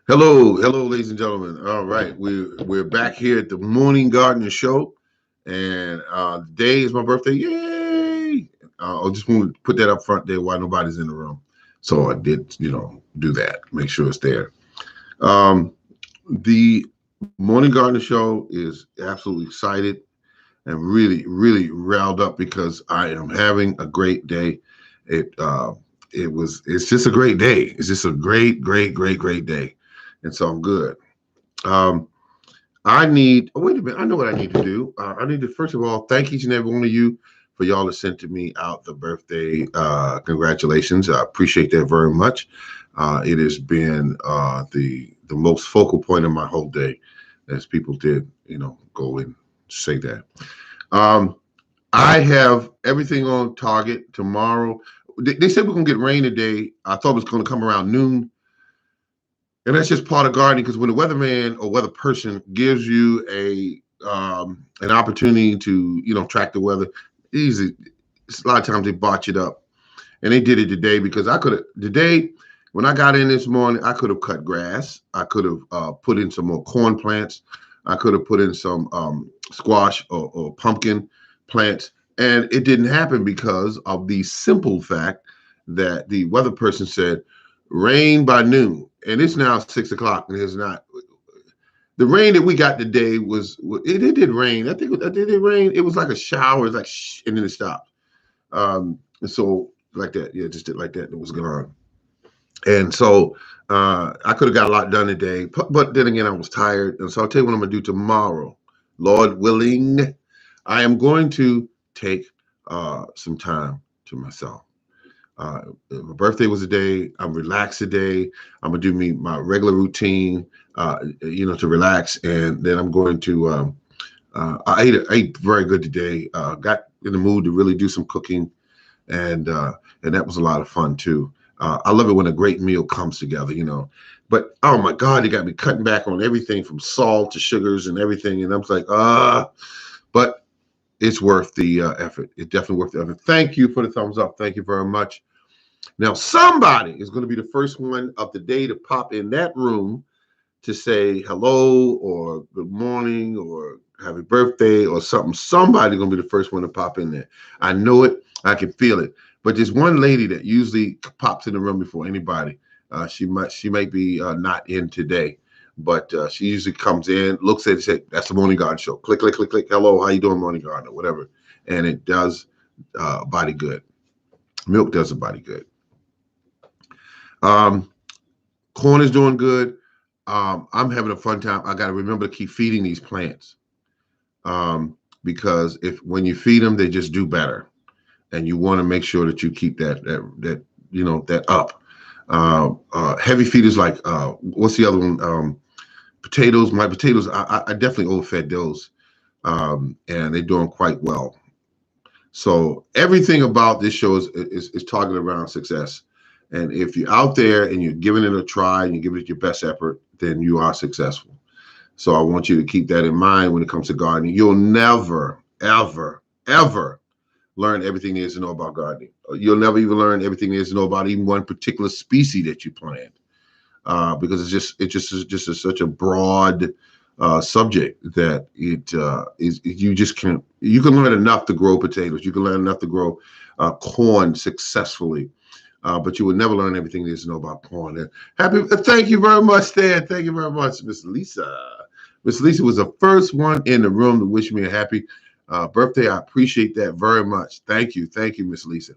Hello, ladies and gentlemen. All right, we're back here at the Morning Gardener Show, and today is my birthday. Yay! I just want to put that up front there while nobody's in the room. So I did, do that. Make sure it's there. The Morning Gardener Show is absolutely excited and really, really riled up because I am having a great day. It's just a great day. It's just a great day. And so I'm good. Um, wait a minute. I know what I need to do. I need to, first of all, thank each and every one of you for y'all that sent to me out the birthday congratulations. I appreciate that very much. It has been the most focal point of my whole day, as people did, go and say that. I have everything on target tomorrow. They said we're going to get rain today. I thought it was going to come around noon. And that's just part of gardening, because when the weatherman or weather person gives you an opportunity to, track the weather, easy. A lot of times they botch it up. And they did it today because today, when I got in this morning, I could have cut grass. I could have put in some more corn plants. I could have put in some squash or pumpkin plants. And it didn't happen because of the simple fact that the weather person said, rain by noon. And it's now 6 o'clock, and it's not. The rain that we got today it did rain. I think it did rain. It was like a shower, it's like shh, and then it stopped. And so like that, yeah, just did like that. It was gone. And so I could have got a lot done today, but then again, I was tired. And so I'll tell you what I'm gonna do tomorrow, Lord willing. I am going to take some time to myself. My birthday was today. I'm relaxed today. I'm gonna do my regular routine, to relax, and then I'm going to. I ate very good today. Got in the mood to really do some cooking, and that was a lot of fun too. I love it when a great meal comes together, But oh my God, they got me cutting back on everything from salt to sugars and everything, and I'm like, but it's worth the effort. It's definitely worth the effort. Thank you for the thumbs up. Thank you very much. Now, somebody is going to be the first one of the day to pop in that room to say hello or good morning or happy birthday or something. Somebody's going to be the first one to pop in there. I know it. I can feel it. But there's one lady that usually pops in the room before anybody. She might be not in today, but she usually comes in, looks at it, say, that's the Morning Garden Show. Click, click, click, click. Hello, how you doing, Morning Garden, or whatever. And it does body good. Milk does a body good. Corn is doing good. I'm having a fun time. I got to remember to keep feeding these plants, because when you feed them, they just do better, and you want to make sure that you keep that up. Heavy feeders like what's the other one? Potatoes. My potatoes, I definitely overfed those, and they're doing quite well. So everything about this show is targeted around success. And if you're out there and you're giving it a try and you're giving it your best effort, then you are successful. So I want you to keep that in mind when it comes to gardening. You'll never, ever, ever learn everything there is to know about gardening. You'll never even learn everything there is to know about even one particular species that you plant, because it's just such a broad subject that you just can't. You can learn enough to grow potatoes. You can learn enough to grow corn successfully. But you will never learn everything there is to know about corn. Thank you very much, Stan. Thank you very much, Miss Lisa. Miss Lisa was the first one in the room to wish me a happy birthday. I appreciate that very much. Thank you, Miss Lisa.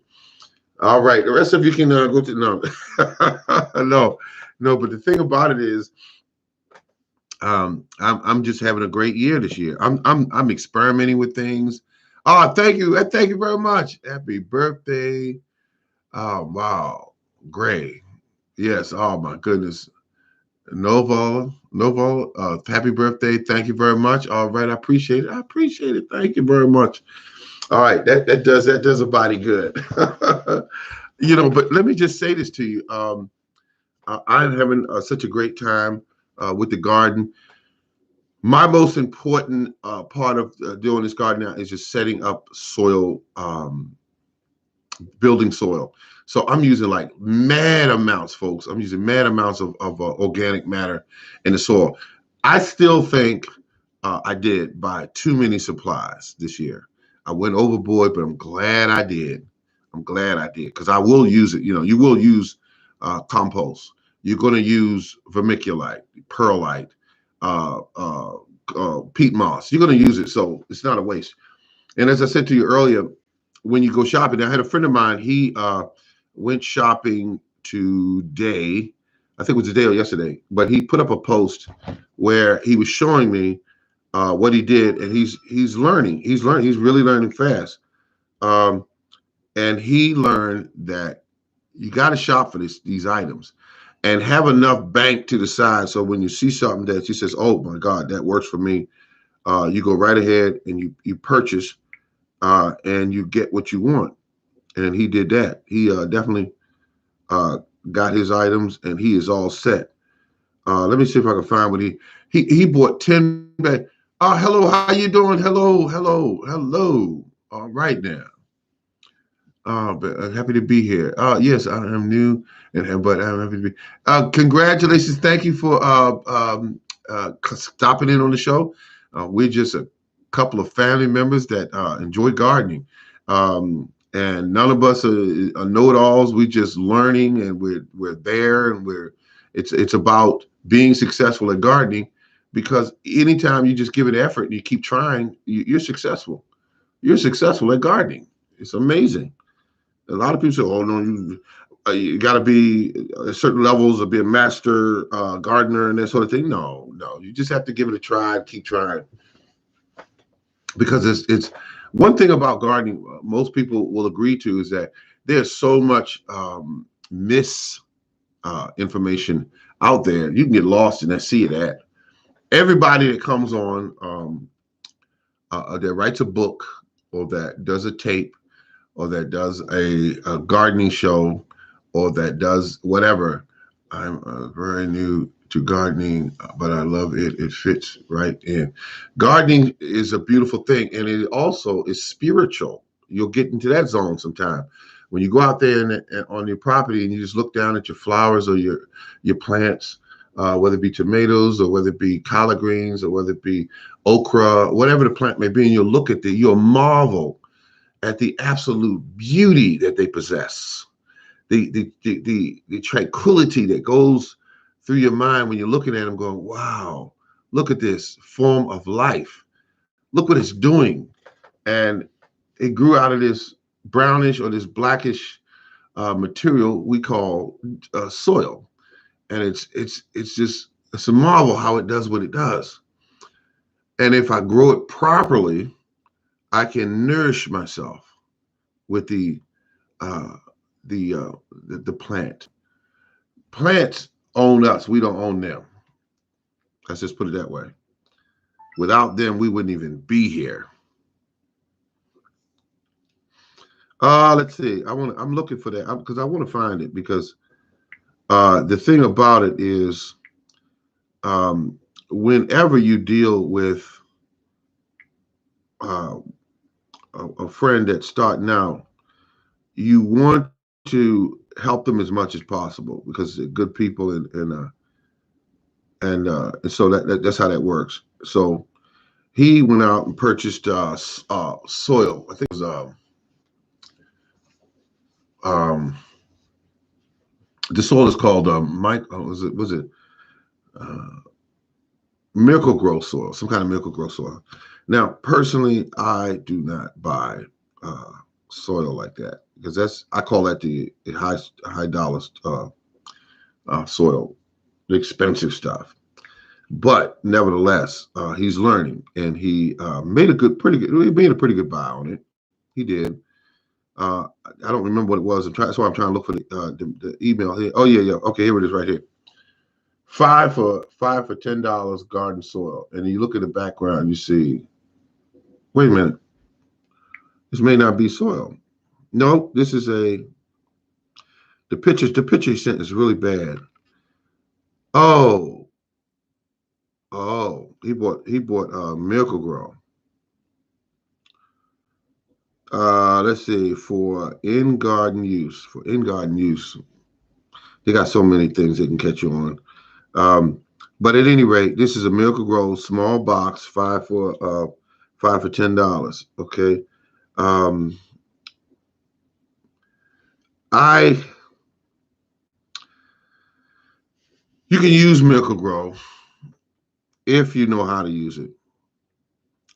All right, the rest of you can go to no. But the thing about it is, I'm just having a great year this year. I'm experimenting with things. Oh, thank you very much. Happy birthday. Oh, wow. Gray. Yes. Oh, my goodness. Novo, happy birthday. Thank you very much. All right. I appreciate it. Thank you very much. All right. That does a body good. But let me just say this to you. I'm having such a great time with the garden. My most important part of doing this garden now is just setting up soil building soil. So I'm using like mad amounts, folks. I'm using mad amounts of organic matter in the soil. I still think I did buy too many supplies this year. I went overboard, but I'm glad I did. I'm glad I did because I will use it. You know, you will use compost. You're going to use vermiculite, perlite, uh, uh, peat moss. You're going to use it, so it's not a waste. And as I said to you earlier, when you go shopping, I had a friend of mine. He went shopping today. I think it was today or yesterday, but he put up a post where he was showing me what he did, and he's learning. He's learning. He's really learning fast. Um, and he learned that you got to shop for these items and have enough bank to the side. So when you see something that you says, "Oh my God, that works for me," you go right ahead and you purchase and you get what you want. And he did that. He definitely uh, got his items, and he is all set. Let me see if I can find what he bought 10 bags. Hello, how you doing? Hello, hello, hello. All right now. But happy to be here. Yes, I am new, but I'm happy to be. Congratulations! Thank you for stopping in on the show. We're just a couple of family members that enjoy gardening, and none of us are know-it-alls. We're just learning, and we're there, and it's about being successful at gardening, because anytime you just give it effort and you keep trying, you're successful. You're successful at gardening. It's amazing. A lot of people say, "Oh no, you got to be at certain levels of being a master gardener and that sort of thing." No, no, you just have to give it a try and keep trying, because it's one thing about gardening. Most people will agree to is that there's so much mis information out there. You can get lost in that sea of that. Everybody that comes on that writes a book or that does a tape or that does a gardening show or that does whatever. I'm very new to gardening, but I love it. It fits right in. Gardening is a beautiful thing, and it also is spiritual. You'll get into that zone sometime. When you go out there and on your property and you just look down at your flowers or your plants, whether it be tomatoes or whether it be collard greens or whether it be okra, whatever the plant may be, and you'll look at you'll marvel at the absolute beauty that they possess, the tranquility that goes through your mind when you're looking at them, going, "Wow, look at this form of life. Look what it's doing." And it grew out of this brownish or this blackish material we call soil, and it's a marvel how it does what it does. And if I grow it properly, I can nourish myself with uh, the plant. Plants own us. We don't own them. Let's just put it that way. Without them, we wouldn't even be here. Let's see. I'm looking for that because I want to find it, because the thing about it is, whenever you deal with uh, a friend that's starting out, you want to help them as much as possible because they're good people, and so that's how that works. So he went out and purchased soil. I think it was um, the soil is called Mike. Was it uh, Miracle Grow soil? Some kind of Miracle Grow soil. Now, personally, I do not buy uh, soil like that, because I call that the high dollar soil, the expensive stuff. But nevertheless, he's learning, and he made a he made a pretty good buy on it. He did. I don't remember what it was. That's why I'm trying to look for the email here. Oh yeah. Okay, here it is right here. Five for $10 garden soil, and you look at the background, you see. Wait a minute. This may not be soil. No, this is the picture. The picture he sent is really bad. Oh, oh, he bought Miracle Grow. Let's see, for in garden use, they got so many things they can catch you on. Um, but at any rate, this is a Miracle Grow small box, five for $10. Okay. Um, I You can use Miracle Grow if you know how to use it,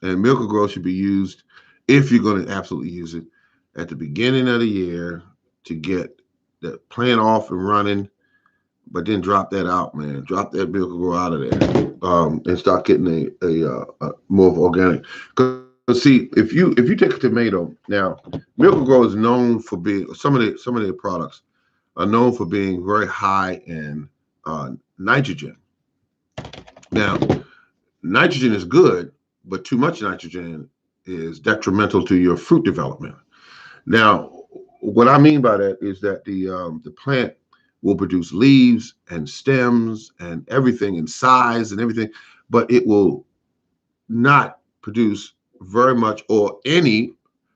and Miracle Grow should be used if you're going to absolutely use it at the beginning of the year to get the plant off and running. But then drop that out, man. Drop that Miracle Grow out of there, and start getting a more organic. Because see, if you take a tomato now, Miracle Grow is known for being some of their products are known for being very high in nitrogen. Now, nitrogen is good, but too much nitrogen is detrimental to your fruit development. Now, what I mean by that is that the plant will produce leaves and stems and everything and size and everything, but it will not produce very much or any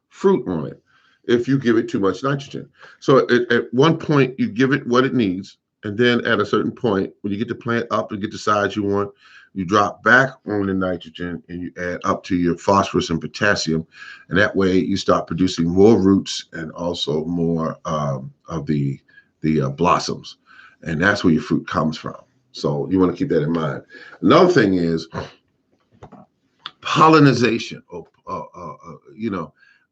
fruit on it if you give it too much nitrogen. So at one point you give it what it needs, and then at a certain point, when you get the plant up and get the size you want, you drop back on the nitrogen and you add up to your phosphorus and potassium, and that way you start producing more roots and also more of the blossoms, and that's where your fruit comes from. So you want to keep that in mind. Another thing is pollinization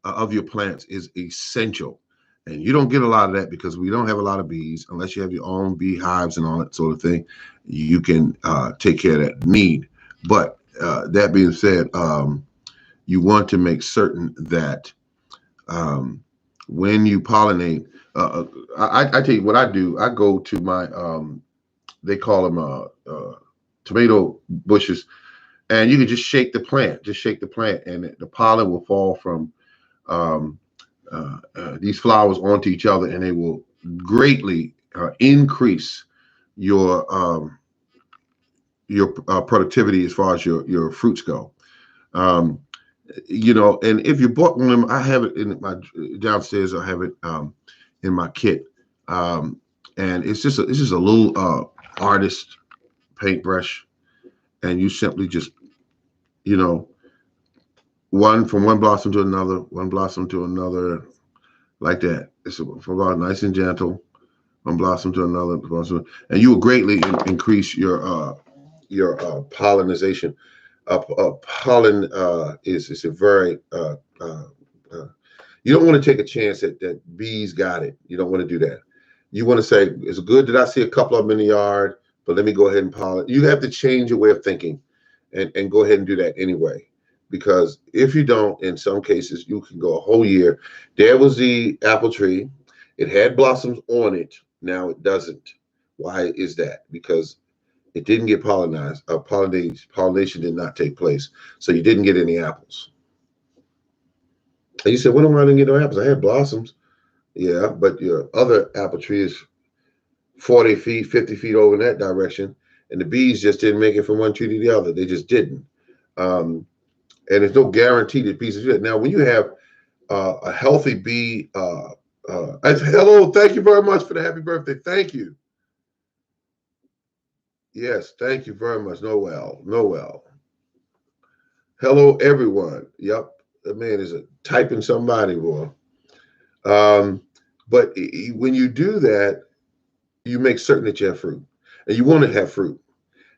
of your plants is essential, and you don't get a lot of that because we don't have a lot of bees unless you have your own beehives and all that sort of thing. You can take care of that need, but that being said, you want to make certain that when you pollinate, I tell you what I do. I go to my they call them tomato bushes, and you can just shake the plant, and the pollen will fall from um, these flowers onto each other, and they will greatly increase your productivity as far as your fruits go. Um, and if you bought one of them, I have it in my downstairs. I have it in my kit, um, and it's just a little artist paintbrush, and you simply just you know one blossom to another, one blossom to another, like that. It's about nice and gentle, one blossom to another blossom, and you will greatly increase your pollinization. Pollen is a very uh, you don't want to take a chance that bees got it. You don't want to do that. You want to say it's good that I see a couple of them in the yard, but let me go ahead and pollen. You have to change your way of thinking, and go ahead and do that anyway. Because if you don't, in some cases, you can go a whole year. There was the apple tree. It had blossoms on it. Now it doesn't. Why is that? Because it didn't get pollinized. Pollination did not take place. So you didn't get any apples. And you said, when am I going to get no apples? I had blossoms. Yeah, but your other apple tree is 40 feet, 50 feet over in that direction. And the bees just didn't make it from one tree to the other. They just didn't. Um, and there's no guarantee that bees do that. Now, when you have a healthy bee, hello, thank you very much for the happy birthday. Thank you. Yes, thank you very much. Noel. Hello, everyone. Yep, the man is typing somebody, boy. Um, but when you do that, you make certain that you have fruit, and you want to have fruit.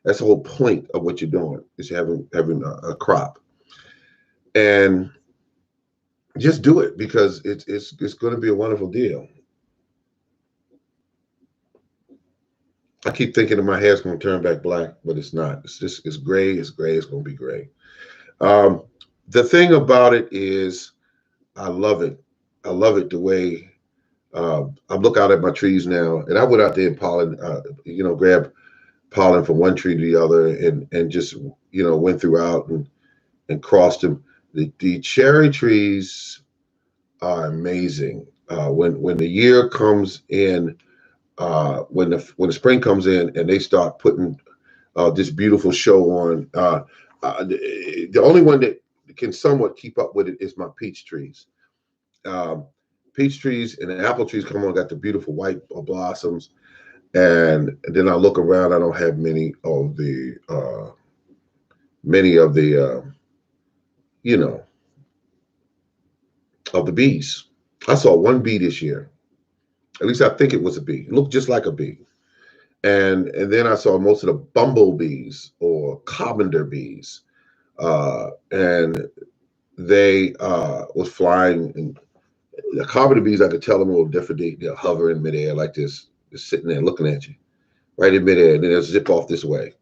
That's the whole point of what you're doing is having a crop, and just do it because it's going to be a wonderful deal. I keep thinking that my hair's going to turn back black, but it's not. It's gray. It's gray. It's going to be gray. Um, the thing about it is, I love it. I love it the way I look out at my trees now, and I went out there and grab pollen from one tree to the other, and just went throughout and crossed them. The cherry trees are amazing. When the year comes in, when the spring comes in, and they start putting this beautiful show on. The only one that can somewhat keep up with it is my peach trees. Um, peach trees and the apple trees come on, got the beautiful white blossoms. And then I look around, I don't have many of the you know, of the bees. I saw one bee this year. At least I think it was a bee. It looked just like a bee. And then I saw most of the bumblebees or carpenter bees. And they was flying, and the carpenter bees, I could tell them a little different. They'll hover in midair like this, just sitting there looking at you, right in midair, and then they'll zip off this way.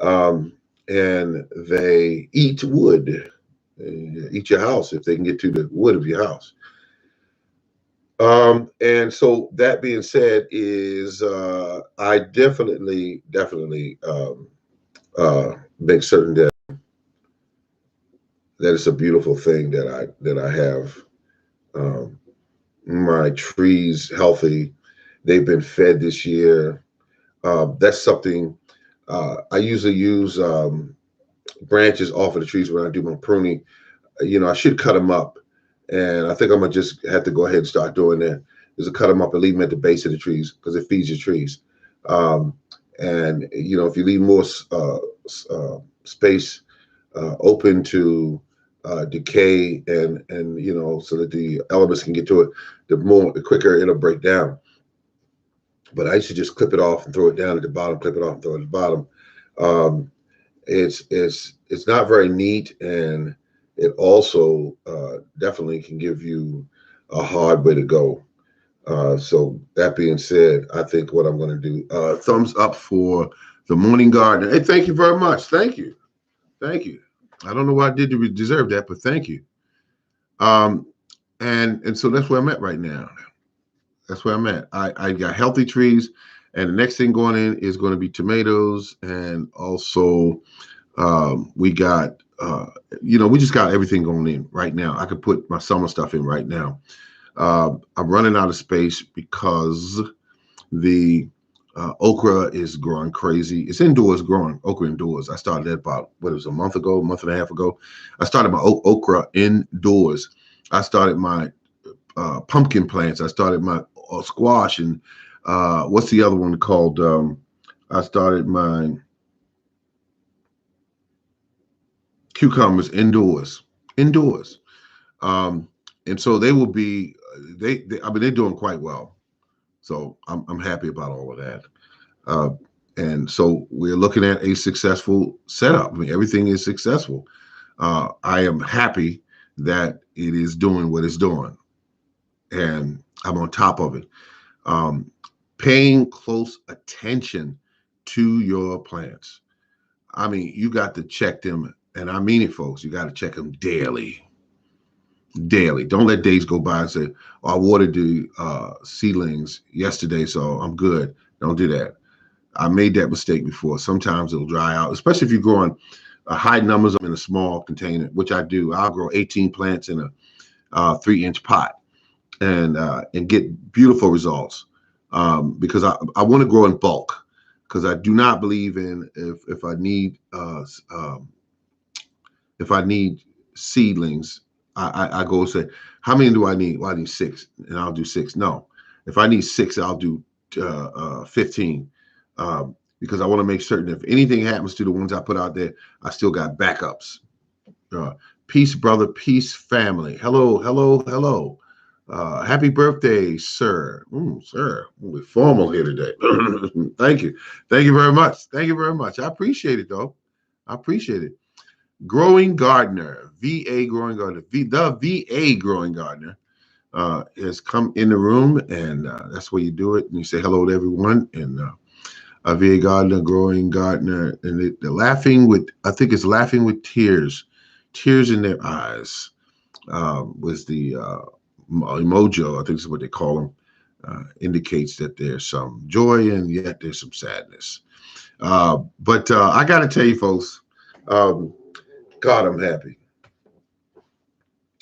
Um, and they eat wood, eat your house if they can get to the wood of your house. And so that being said, is I definitely make certain that it's a beautiful thing that I have um, my trees healthy. They've been fed this year. That's something I usually use branches off of the trees when I do my pruning. I should cut them up, and I think I'm gonna just have to go ahead and start doing that. Is to cut them up and leave them at the base of the trees because it feeds your trees. Um, and if you leave more space open to decay and so that the elements can get to it, the quicker it'll break down. But I used to just clip it off and throw it down at the bottom, clip it off and throw it at the bottom. Um, it's not very neat, and it also definitely can give you a hard way to go. So that being said, I think what I'm going to do, thumbs up for the morning gardener. Hey, thank you very much. Thank you. Thank you. I don't know what I did to deserve that, but thank you. Um, and so that's where I'm at right now. That's where I'm at. I got healthy trees, and the next thing going in is going to be tomatoes, and also we got we just got everything going in right now. I could put my summer stuff in right now. I'm running out of space because the okra is growing crazy. It's indoors growing, okra indoors. I started that about, what, it was a month and a half ago. I started my okra indoors. I started my pumpkin plants. I started my squash and what's the other one called? I started my cucumbers indoors. Indoors. And so they will be, I mean, they're doing quite well. So I'm happy about all of that. And so we're looking at a successful setup. I mean, everything is successful. I am happy that it is doing what it's doing, and I'm on top of it. Paying close attention to your plants. I mean, you got to check them, and I mean it, folks. You got to check them daily. Daily. Don't let days go by and say, "Oh, I watered the seedlings yesterday, so I'm good." Don't do that. I made that mistake before. Sometimes it'll dry out, especially if you're growing high numbers in a small container, which I do. I'll grow 18 plants in a 3-inch pot and get beautiful results because I want to grow in bulk, because I do not believe in if I need seedlings, I go and say, how many do I need? Well, I need 6, and I'll do 6. No, if I need 6, I'll do 15. Because I want to make certain if anything happens to the ones I put out there, I still got backups. Peace, brother. Peace, family. Hello, hello, hello. Happy birthday, sir. Sir, we're formal here today. Thank you. Thank you very much. Thank you very much. I appreciate it, though. I appreciate it. Growing Gardener, VA Growing Gardener, the VA Growing Gardener has come in the room, and that's where you do it. And you say hello to everyone, and a VA Gardener, Growing Gardener, and they're laughing with, I think it's laughing with tears in their eyes, was the emoji, I think is what they call them, indicates that there's some joy and yet there's some sadness. But I got to tell you, folks, God, I'm happy.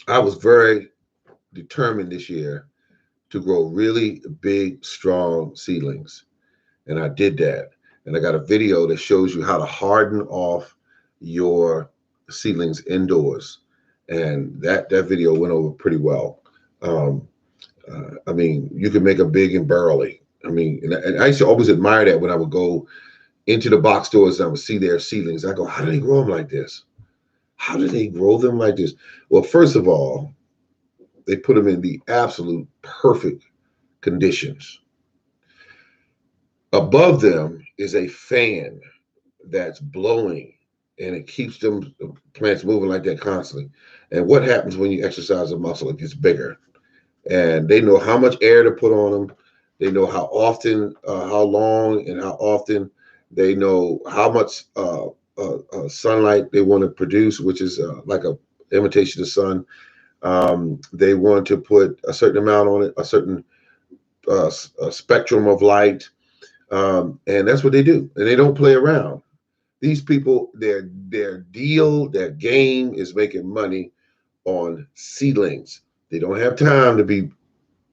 I was very determined this year to grow really big, strong seedlings. And I did that. And I got a video that shows you how to harden off your seedlings indoors. And that video went over pretty well. Um, I mean, you can make a big and burly. I mean, and I used to always admire that when I would go into the box stores and I would see their seedlings. I go, how do they grow them like this? How do they grow them like this? Well, first of all, they put them in the absolute perfect conditions. Above them is a fan that's blowing and it keeps them plants moving like that constantly. And what happens when you exercise a muscle? It gets bigger. And they know how much air to put on them. They know how often, how long, and how often. They know how much sunlight they want to produce, which is like a imitation of sun. They want to put a certain amount on it, a certain spectrum of light, and that's what they do. And they don't play around. These people, their game is making money on seedlings. They don't have time to be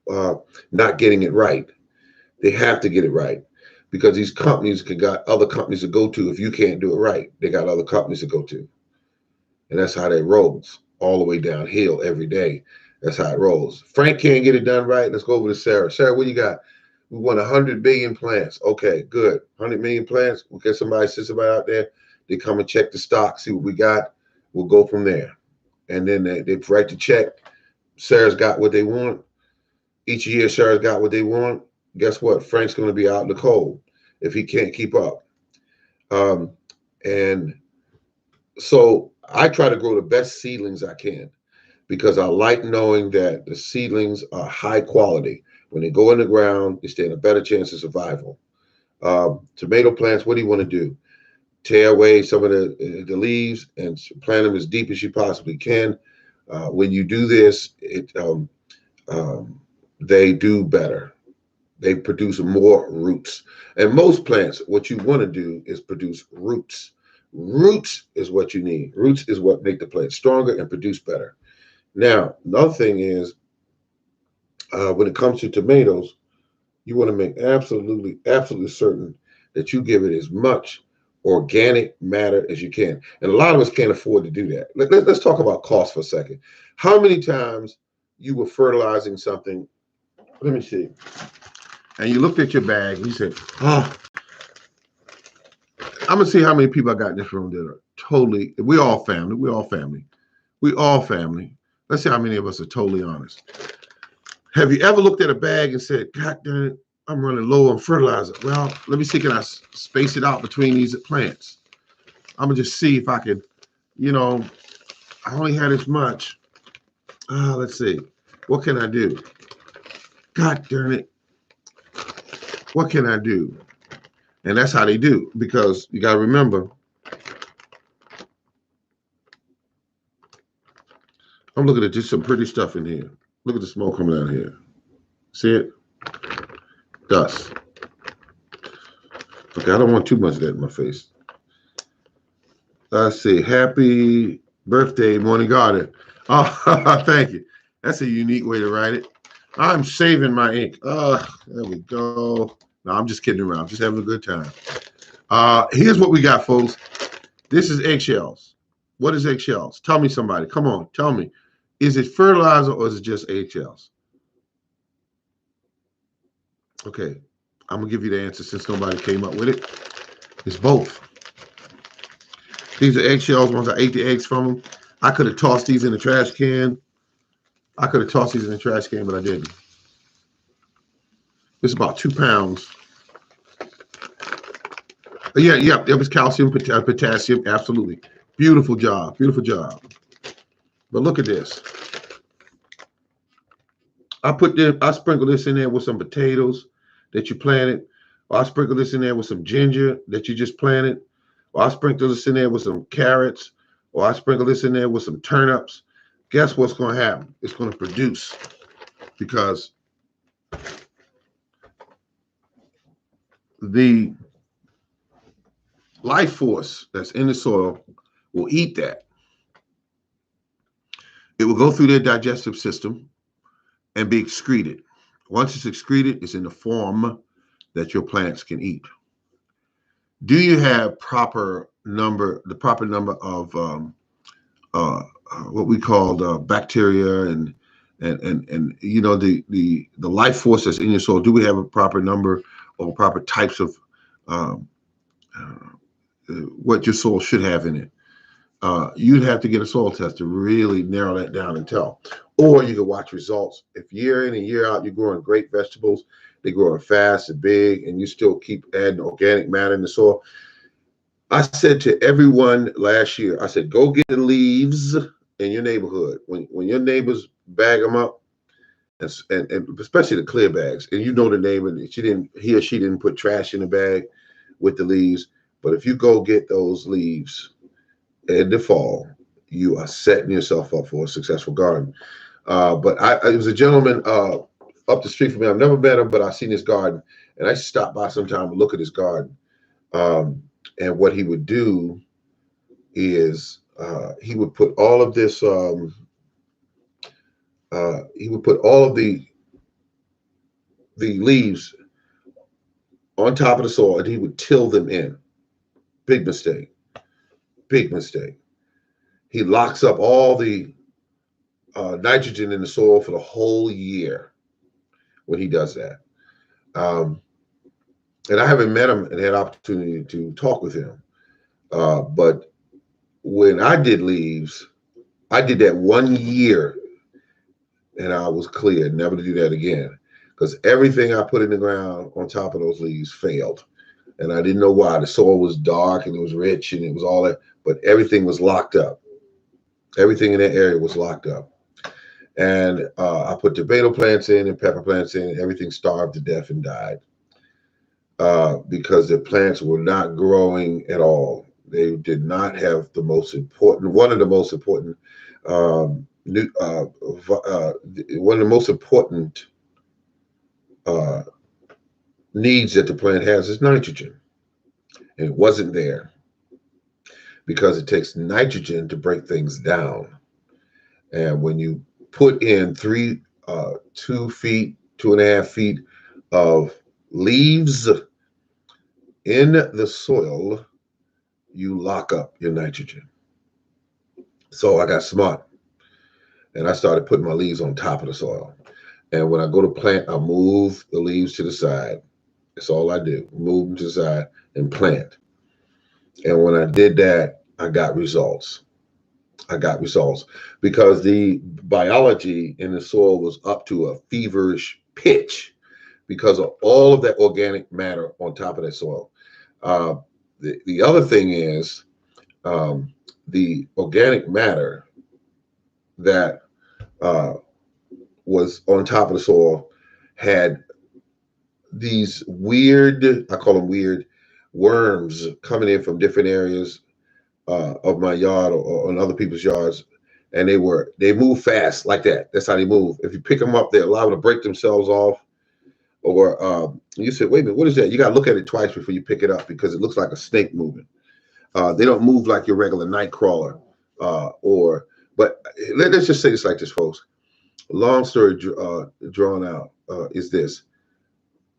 uh, not getting it right. They have to get it right because these companies can got other companies to go to. If you can't do it right, they got other companies to go to, and that's how that rolls all the way downhill every day. That's how it rolls. Frank can't get it done right. Let's go over to Sarah. Sarah, what do you got? We want 100 billion plants. Okay, good. 100 million plants. We'll get somebody, sit somebody out there. They come and check the stock, see what we got. We'll go from there. And then they write the check. Sarah's got what they want. Each year, Sarah's got what they want. Guess what? Frank's going to be out in the cold if he can't keep up. Um, and so I try to grow the best seedlings I can because I like knowing that the seedlings are high quality. When they go in the ground, they stand a better chance of survival. Tomato plants, what do you want to do? Tear away some of the leaves and plant them as deep as you possibly can. When you do this, um, they do better. They produce more roots. And most plants, what you want to do is produce roots. Roots is what you need. Roots is what make the plant stronger and produce better. Now, another thing is when it comes to tomatoes, you want to make absolutely certain that you give it as much organic matter as you can. And a lot of us can't afford to do that. Let's talk about cost for a second. How many times you were fertilizing something? Let me see. And you looked at your bag and you said, oh, I'm going to see how many people I got in this room that are totally, we all family. We all family. We all family. Let's see how many of us are totally honest. Have you ever looked at a bag and said, God damn it, I'm running low on fertilizer? Well, let me see, can I space it out between these plants? I'm going to just see if I can, I only had this much. Let's see. What can I do? God darn it. What can I do? And that's how they do, because you got to remember, I'm looking at just some pretty stuff in here. Look at the smoke coming out of here. See it? Dust. Okay, I don't want too much of that in my face. Let's see. Happy birthday, Morning Garden. Oh, thank you. That's a unique way to write it. I'm saving my ink. There we go. No, I'm just kidding around. I'm just having a good time. Here's what we got, folks. This is eggshells. What is eggshells? Tell me, somebody. Come on, tell me. Is it fertilizer or is it just eggshells? Okay, I'm gonna give you the answer since nobody came up with it. It's both. These are eggshells. Once I ate the eggs from them, I could have tossed these in the trash can. But I didn't. It's about 2 pounds. Yeah, it was calcium, potassium, absolutely. Beautiful job. But look at this. I sprinkle this in there with some potatoes that you planted, or I sprinkle this in there with some ginger that you just planted, or I sprinkle this in there with some carrots, or I sprinkle this in there with some turnips. Guess what's going to happen? It's going to produce, because the life force that's in the soil will eat that. It will go through their digestive system and be excreted. Once it's excreted, it's in the form that your plants can eat. Do you have the proper number of what we call bacteria and And you know, the life force that's in your soil. Do we have a proper number or proper types of um, what your soil should have in it? You'd have to get a soil test to really narrow that down and tell. Or you can watch results. If year in and year out you're growing great vegetables, they're growing fast and big, and you still keep adding organic matter in the soil. I said to everyone last year, I said, go get the leaves in your neighborhood. When your neighbors bag them up, and especially the clear bags, and you know the neighbor, he or she didn't put trash in the bag with the leaves. But if you go get those leaves in the fall, you are setting yourself up for a successful garden. But it was a gentleman up the street from me. I've never met him, but I've seen his garden, and I used to stop by sometime and look at his garden. And what he would do is he would put all of this. He would put all of the leaves on top of the soil, and he would till them in. Big mistake. Big mistake. He locks up all the nitrogen in the soil for the whole year when he does that. And I haven't met him and had opportunity to talk with him. But when I did leaves, I did that 1 year, and I was clear never to do that again, because everything I put in the ground on top of those leaves failed. And I didn't know why. The soil was dark and it was rich and it was all that, but everything was locked up. Everything in that area was locked up. And I put tomato plants in and pepper plants in, and everything starved to death and died because the plants were not growing at all. They did not have one of the most important needs that the plant has is nitrogen. And it wasn't there because it takes nitrogen to break things down. And when you put in 2.5 feet of leaves in the soil, you lock up your nitrogen. So I got smart and I started putting my leaves on top of the soil. And when I go to plant, I move the leaves to the side. That's all I do. Move them to the side and plant. And when I did that, I got results. I got results because the biology in the soil was up to a feverish pitch because of all of that organic matter on top of that soil. The other thing is the organic matter that was on top of the soil had these weird, I call them weird, worms coming in from different areas of my yard or on other people's yards, and they move fast like that. That's how they move. If you pick them up, they're liable to break themselves off. Or you said, wait a minute, what is that? You got to look at it twice before you pick it up because it looks like a snake moving. They don't move like your regular night crawler. But let's just say this like this, folks. Long story drawn out is this.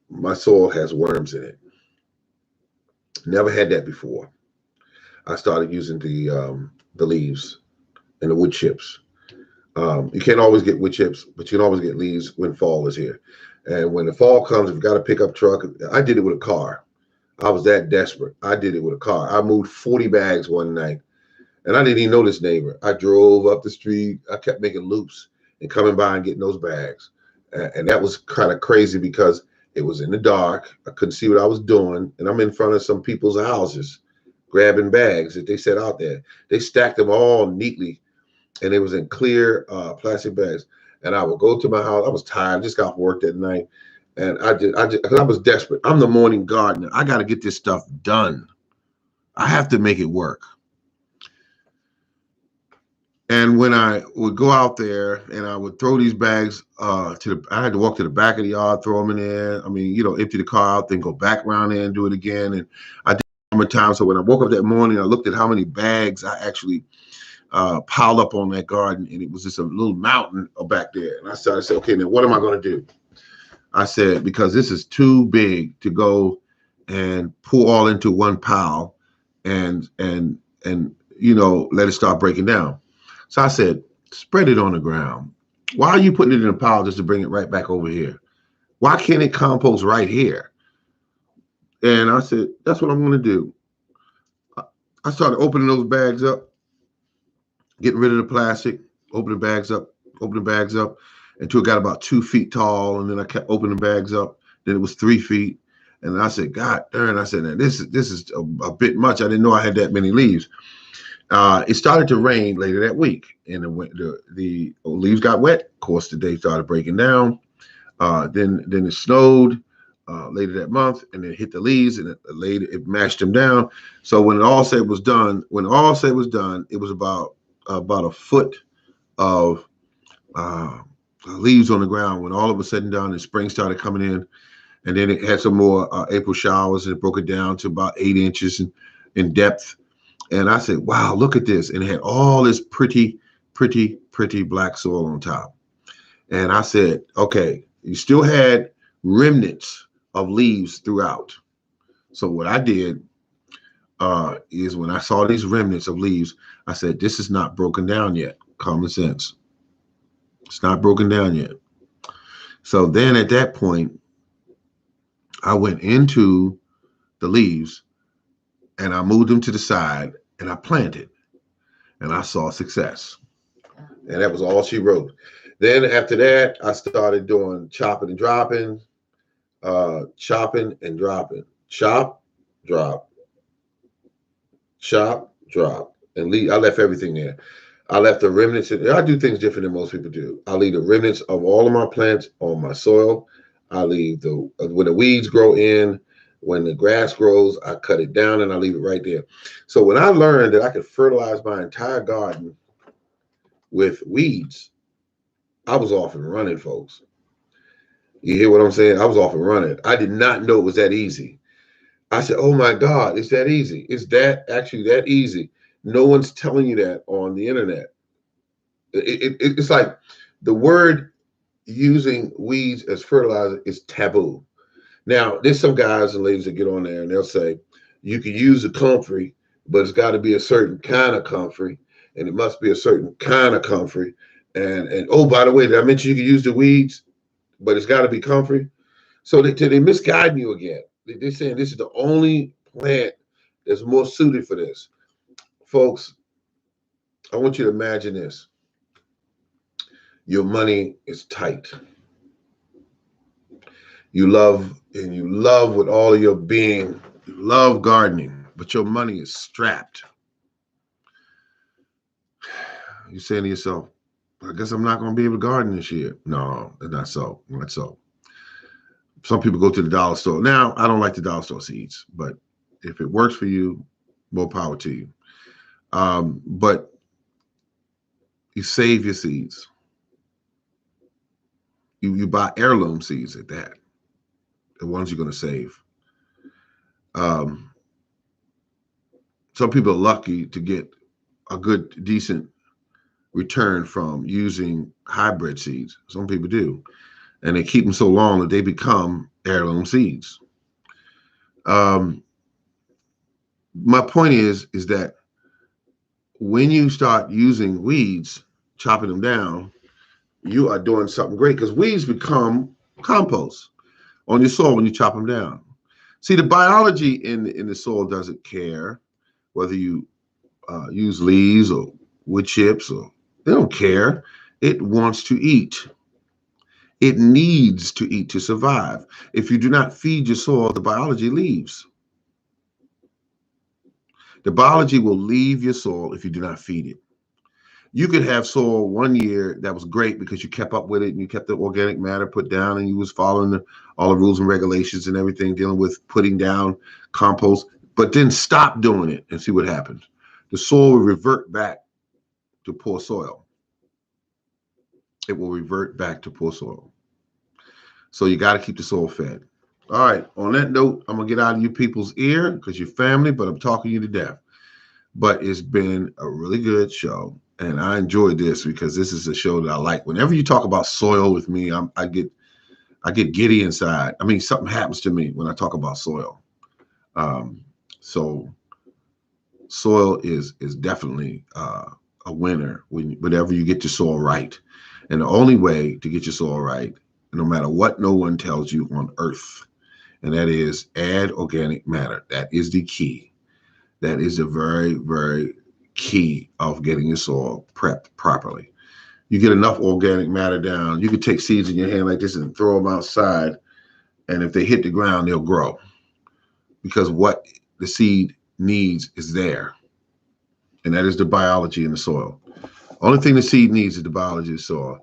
My soil has worms in it. Never had that before. I started using the leaves and the wood chips. You can't always get wood chips, but you can always get leaves when fall is here. And when the fall comes, if you got a pickup truck, I did it with a car. I was that desperate. I did it with a car. I moved 40 bags one night, and I didn't even know this neighbor. I drove up the street. I kept making loops and coming by and getting those bags. And that was kind of crazy because it was in the dark. I couldn't see what I was doing. And I'm in front of some people's houses grabbing bags that they set out there. They stacked them all neatly, and it was in clear plastic bags. And I would go to my house. I was tired. Just got off work that night. And I was desperate. I'm the morning gardener. I got to get this stuff done. I have to make it work. And when I would go out there and I would throw these bags I had to walk to the back of the yard, throw them in there. I mean, empty the car out, then go back around there and do it again. And I did it one time. So when I woke up that morning, I looked at how many bags I actually piled up on that garden, and it was just a little mountain back there. And I started to say, okay, now what am I going to do? I said, because this is too big to go and pour all into one pile and let it start breaking down. So I said, spread it on the ground. Why are you putting it in a pile just to bring it right back over here? Why can't it compost right here? And I said, that's what I'm going to do. I started opening those bags up, getting rid of the plastic, opening bags up, opening bags up until it got about 2 feet tall. And then I kept opening bags up. Then it was 3 feet. And I said, God darn, I said, now this is a bit much. I didn't know I had that many leaves. It started to rain later that week, and the leaves got wet. Of course, the day started breaking down. Then it snowed later that month, and then hit the leaves, and it mashed them down. So when all said was done, it was about a foot of leaves on the ground. When all of a sudden done, and spring started coming in, and then it had some more April showers, and it broke it down to about 8 inches in depth. And I said, wow, look at this. And it had all this pretty, pretty, pretty black soil on top. And I said, okay, you still had remnants of leaves throughout. So what I did is when I saw these remnants of leaves, I said, this is not broken down yet. Common sense. It's not broken down yet. So then at that point, I went into the leaves and I moved them to the side and I planted and I saw success. And that was all she wrote. Then after that, I started doing chopping and dropping, chopping and dropping, chop, drop, chop, drop, and leave. I left everything there. I left the remnants. I do things different than most people do. I leave the remnants of all of my plants on my soil. I leave when the weeds grow in, when the grass grows, I cut it down and I leave it right there. So when I learned that I could fertilize my entire garden with weeds, I was off and running, folks. You hear what I'm saying? I was off and running. I did not know it was that easy. I said, oh my God, it's that easy. It's that actually that easy. No one's telling you that on the internet. It's like the word using weeds as fertilizer is taboo. Now, there's some guys and ladies that get on there and they'll say, you can use a comfrey, but it's got to be a certain kind of comfrey, and it must be a certain kind of comfrey. And oh, by the way, did I mention you can use the weeds, but it's got to be comfrey? So they misguide you again. They're saying this is the only plant that's more suited for this. Folks, I want you to imagine this. Your money is tight. You love with all of your being. You love gardening, but your money is strapped. You're saying to yourself, I guess I'm not going to be able to garden this year. No, it's not so. Not so. Some people go to the dollar store. Now, I don't like the dollar store seeds, but if it works for you, more power to you. But you save your seeds. You buy heirloom seeds at that. The ones you're going to save. Some people are lucky to get a good, decent return from using hybrid seeds. Some people do. And they keep them so long that they become heirloom seeds. My point is that when you start using weeds, chopping them down, you are doing something great because weeds become compost on your soil when you chop them down. See, the biology in the soil doesn't care whether you use leaves or wood chips, or they don't care. It wants to eat. It needs to eat to survive. If you do not feed your soil, the biology leaves. The biology will leave your soil if you do not feed it. You could have soil one year that was great because you kept up with it and you kept the organic matter put down and you was following all the rules and regulations and everything dealing with putting down compost, but then stop doing it and see what happens. The soil will revert back to poor soil. It will revert back to poor soil. So you got to keep the soil fed. All right. On that note, I'm going to get out of you people's ear because you're family, but I'm talking you to death. But it's been a really good show. And I enjoyed this because this is a show that I like. Whenever you talk about soil with me, I get giddy inside. I mean, something happens to me when I talk about soil. So soil is definitely a winner whenever you get your soil right. And the only way to get your soil right, no matter what no one tells you on earth, and that is add organic matter. That is the key. That is the very, very key of getting your soil prepped properly. You get enough organic matter down, you can take seeds in your hand like this and throw them outside. And if they hit the ground, they'll grow because what the seed needs is there. And that is the biology in the soil. Only thing the seed needs is the biology of the soil.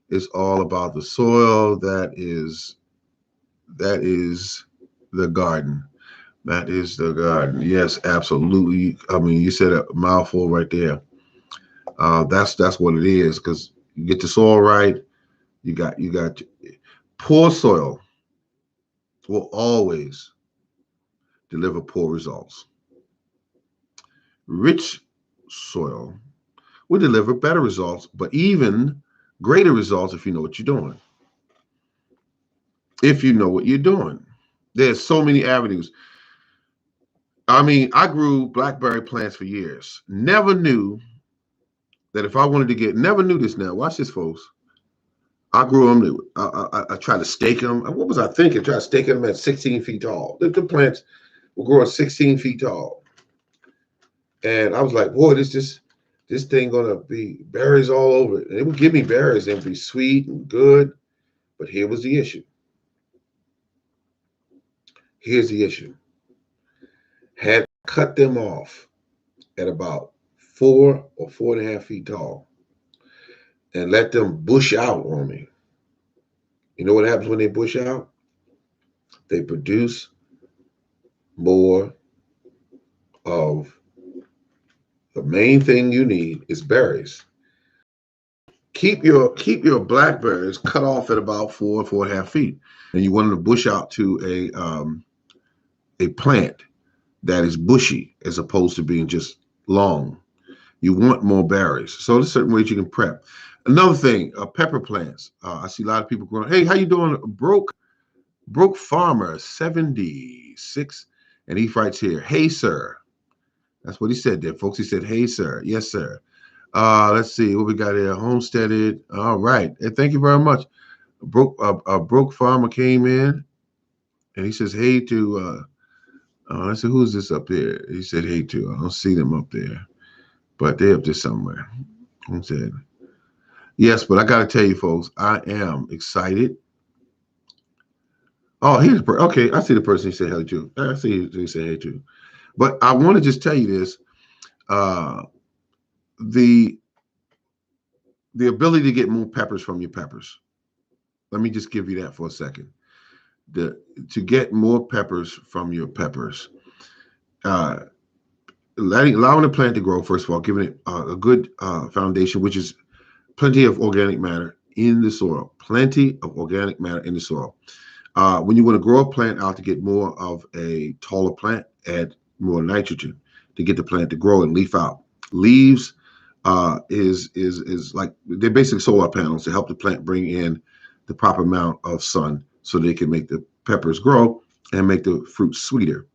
It's all about the soil. That is the garden. That is the garden. Yes, absolutely. I mean, you said a mouthful right there. That's what it is. Because you get the soil right, you got poor soil will always deliver poor results. Rich soil will deliver better results, but even greater results if you know what you're doing. If you know what you're doing, there's so many avenues. I mean, I grew blackberry plants for years. Never knew that if I wanted to get, never knew this now. Watch this, folks. I grew them. I tried to stake them. What was I thinking? Try to stake them at 16 feet tall. The plants were growing 16 feet tall. And I was like, boy, this thing gonna be berries all over it. And it would give me berries and be sweet and good. But here was the issue. Here's the issue. Had cut them off at about 4 or 4.5 feet tall and let them bush out on me. You know what happens when they bush out? They produce more of the main thing you need is berries. Keep your blackberries cut off at about 4 and 4.5 feet, and you want them to bush out to a plant that is bushy as opposed to being just long. You want more berries. So there's certain ways you can prep. Another thing, pepper plants. I see a lot of people growing. Hey, how you doing? Broke Farmer 76, and he writes here, "Hey sir." That's what he said there, folks. He said, "Hey sir." Yes, sir. Let's see what we got here. Homesteaded. All right. And thank you very much. Broke Farmer came in and he says, "Hey to." I said, "Who's this up there?" He said, "Hey to." I don't see them up there, but they're up there somewhere. I said, "Yes, but I got to tell you, folks, I am excited." Oh, okay. I see the person he said hello to. I see he said hey to. But I want to just tell you this: uh, the the ability to get more peppers from your peppers. Let me just give you that for a second. To get more peppers from your peppers, uh, allowing the plant to grow. First of all, giving it a good foundation, which is plenty of organic matter in the soil. Plenty of organic matter in the soil. When you want to grow a plant out to get more of a taller plant, add more nitrogen to get the plant to grow and leaf out. Leaves is like they're basically solar panels to help the plant bring in the proper amount of sun so they can make the peppers grow and make the fruit sweeter.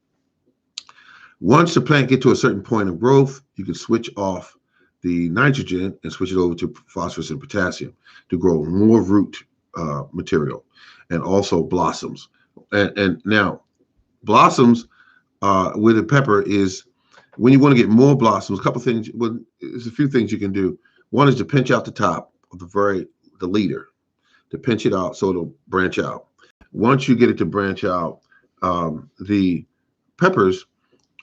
Once the plant get to a certain point of growth, you can switch off the nitrogen and switch it over to phosphorus and potassium to grow more root material and also blossoms. And now blossoms with a pepper is when you want to get more blossoms. A couple things. Well, there's a few things you can do. One is to pinch out the top of the leader, to pinch it out so it'll branch out. Once you get it to branch out, the peppers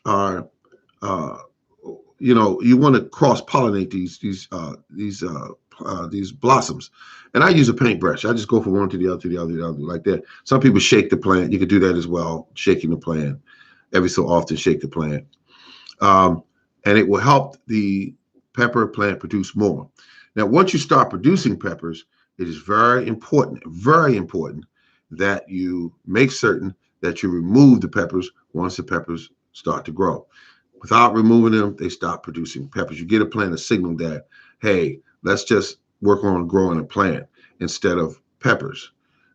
are you want to cross pollinate these blossoms. And I use a paintbrush. I just go from one to the other, to the other, to the other, like that. Some people shake the plant. You could do that as well, shaking the plant. Every so often, shake the plant. And it will help the pepper plant produce more. Now, once you start producing peppers, it is very important that you make certain that you remove the peppers once the peppers start to grow. Without removing them, they stop producing peppers. You get a plant a signal that, hey, let's just work on growing a plant instead of peppers.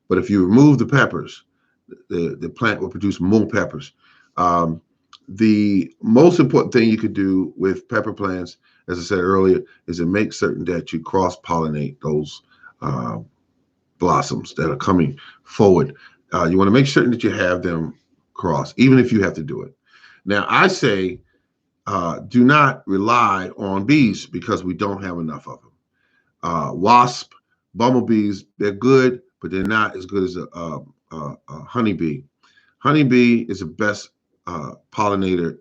But if you remove the peppers, the plant will produce more peppers. The most important thing you could do with pepper plants, as I said earlier, is to make certain that you cross-pollinate those uh, blossoms that are coming forward. You want to make certain that you have them crossed, even if you have to do it. Now, I say do not rely on bees because we don't have enough of them. Wasp, bumblebees, they're good, but they're not as good as a honeybee. Honeybee is the best pollinator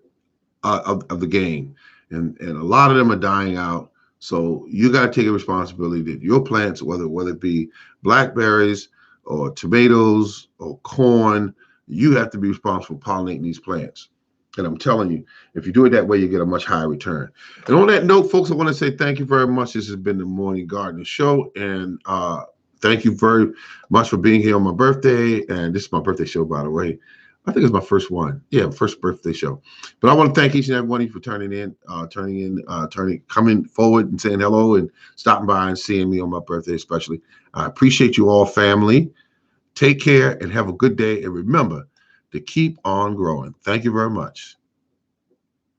of the game, and a lot of them are dying out. So you got to take a responsibility that your plants, whether it be blackberries or tomatoes or corn, you have to be responsible for pollinating these plants. And I'm telling you, if you do it that way, you get a much higher return. And on that note, folks, I want to say thank you very much. This has been the Morning Gardener Show, and thank you very much for being here on my birthday. And this is my birthday show, by the way. I think it's my first one. Yeah, first birthday show. But I want to thank each and every one of you for coming forward and saying hello and stopping by and seeing me on my birthday, especially. I appreciate you all, family. Take care and have a good day. And remember to keep on growing. Thank you very much.